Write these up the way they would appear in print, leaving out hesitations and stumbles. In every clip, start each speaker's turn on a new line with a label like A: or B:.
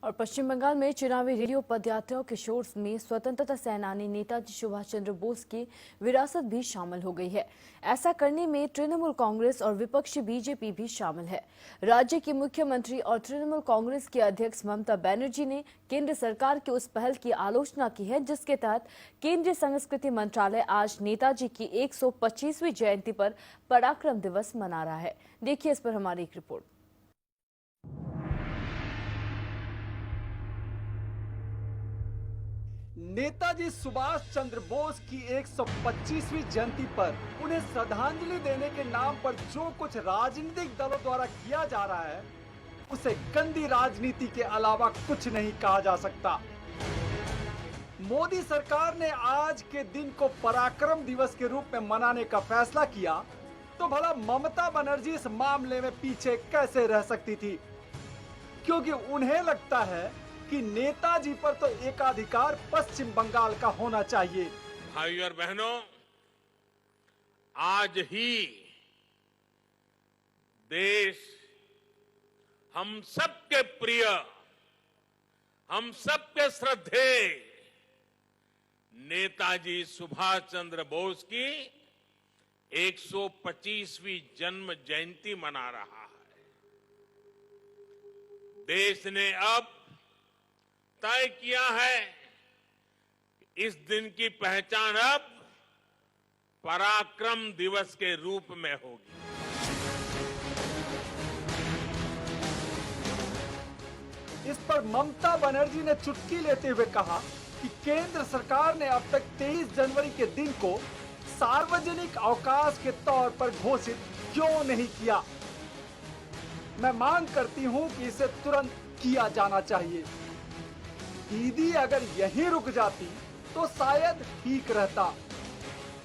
A: और पश्चिम बंगाल में चुनावी रैलियों पदयात्राओं के शोर में स्वतंत्रता सेनानी नेताजी सुभाष चंद्र बोस की विरासत भी शामिल हो गई है। ऐसा करने में तृणमूल कांग्रेस और विपक्षी बीजेपी भी शामिल है। राज्य की मुख्यमंत्री और तृणमूल कांग्रेस की अध्यक्ष ममता बनर्जी ने केंद्र सरकार की उस पहल की आलोचना की है जिसके तहत केंद्रीय संस्कृति मंत्रालय आज नेताजी की 125वीं जयंती पर पराक्रम दिवस मना रहा है। देखिए इस पर हमारी एक रिपोर्ट।
B: नेताजी सुभाष चंद्र बोस की 125वीं जयंती पर उन्हें श्रद्धांजलि देने के नाम पर जो कुछ राजनीतिक दलों द्वारा किया जा रहा है उसे गंदी राजनीति के अलावा कुछ नहीं कहा जा सकता। मोदी सरकार ने आज के दिन को पराक्रम दिवस के रूप में मनाने का फैसला किया तो भला ममता बनर्जी इस मामले में पीछे कैसे रह सकती थी, क्योंकि उन्हें लगता है कि नेताजी पर तो एकाधिकार पश्चिम बंगाल का होना चाहिए।
C: भाइयों और बहनों, आज ही देश हम सबके प्रिय, हम सबके श्रद्धेय नेताजी सुभाष चंद्र बोस की 125वीं जन्म जयंती मना रहा है। देश ने अब तय किया है कि इस दिन की पहचान अब पराक्रम दिवस के रूप में होगी।
B: इस पर ममता बनर्जी ने चुटकी लेते हुए कहा कि केंद्र सरकार ने अब तक 23 जनवरी के दिन को सार्वजनिक अवकाश के तौर पर घोषित क्यों नहीं किया। मैं मांग करती हूं कि इसे तुरंत किया जाना चाहिए। दीदी अगर यहीं रुक जाती तो शायद ठीक रहता,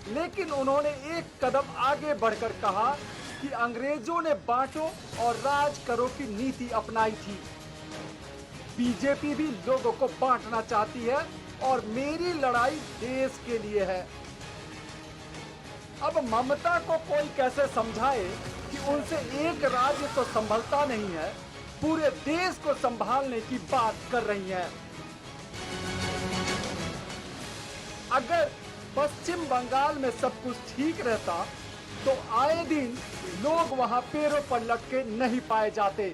B: लेकिन उन्होंने एक कदम आगे बढ़कर कहा कि अंग्रेजों ने बांटो और राज करो की नीति अपनाई थी। बीजेपी भी लोगों को बांटना चाहती है और मेरी लड़ाई देश के लिए है। अब ममता को कोई कैसे समझाए कि उनसे एक राज्य तो संभलता नहीं है, पूरे देश को संभालने की बात कर रही है। अगर पश्चिम बंगाल में सब कुछ ठीक रहता तो आए दिन लोग वहां पैरों पर लटके नहीं पाए जाते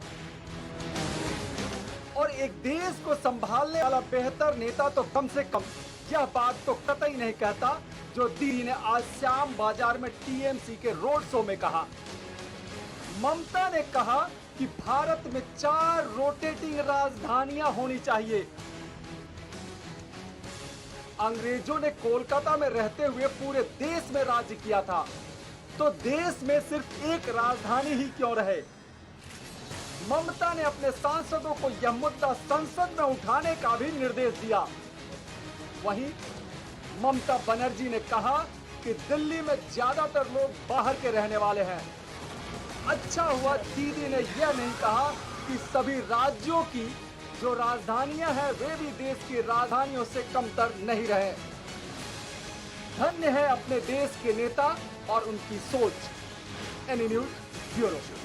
B: और एक देश को संभालने वाला बेहतर नेता तो कम से कम यह बात तो कतई नहीं कहता जो दीदी ने आज श्याम बाजार में टीएमसी के रोड शो में कहा। ममता ने कहा कि भारत में 4 रोटेटिंग राजधानियां होनी चाहिए। अंग्रेजों ने कोलकाता में रहते हुए पूरे देश में राज्य किया था, तो देश में सिर्फ एक राजधानी ही क्यों रहे। ममता ने अपने सांसदों को यह मुद्दा संसद में उठाने का भी निर्देश दिया। वहीं ममता बनर्जी ने कहा कि दिल्ली में ज्यादातर लोग बाहर के रहने वाले हैं। अच्छा हुआ दीदी ने यह नहीं कहा कि सभी राज्यों की जो राजधानियां हैं वे भी देश की राजधानियों से कमतर नहीं रहे। धन्य है अपने देश के नेता और उनकी सोच। Any news bureau.